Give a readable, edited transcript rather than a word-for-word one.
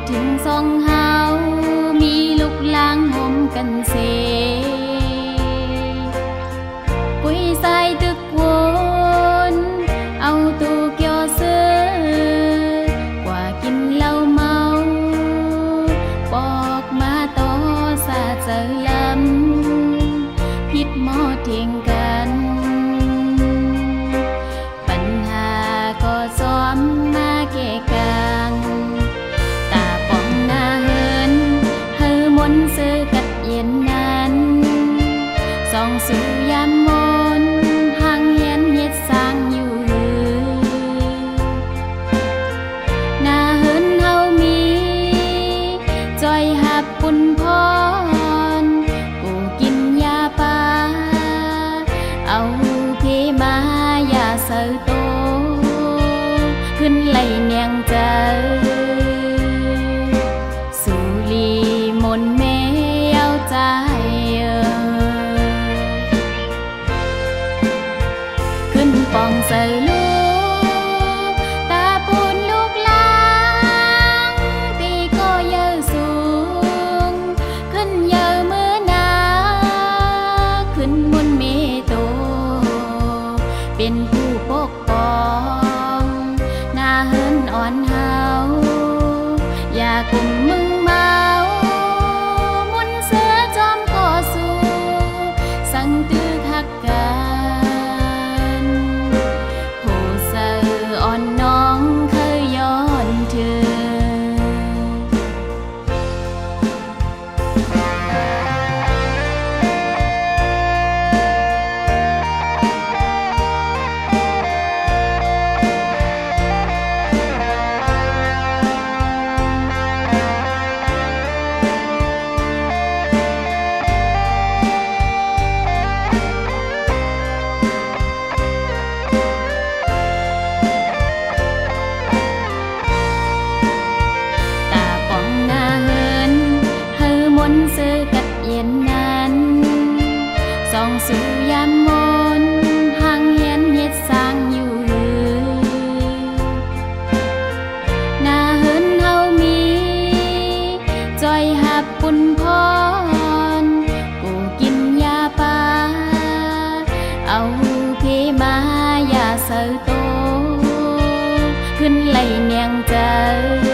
ถึงสองเฮามีลูกลางหอมกันเสกุยใส่ตึกวนเอาตูเกี่ยวเสือกว่ากินเหล้าเมาบอกมาต่อสาเจอลำผิดหมอเทียงกันปัญหาก็ซ้อมมาแก้กันตาป้องหน้าเหินเฮอมนเสือกัดเย็นนั้นส่องสู่ยามมนห่างเย็นเฮ็ดสร้างอยู่หน้าเหินเฮามีจอยหับปุ่นพรกูกินยาปาเอาเพมาอย่าเสอโตขึ้นไหลเนียงเจอสุลีมนแม่เอาใจขึ้นปองเสอลูกตาปูนลูกลางตีก็เยอะสูงขึ้นเยอะเมื่อนาขึ้นมนเมโตเป็นผู้ปกป้องหน้าเหินอ่อนเฮาอย่ากุมมึงเมามุนเสือจอมก่อสู้สั่งตึกหักกันผู้เสืออ่อนน้องเคยย้อนเธอเสือกัดเย็นนั้นส่องสู่ยามมนห่างเห็นเฮ็ดสร้างอยู่หน้าเหินเฮามีจอยหับปุ่นพรกูกินยาปาเอาเพมาอย่าเสอโตขึ้นไหลเนียงเจอ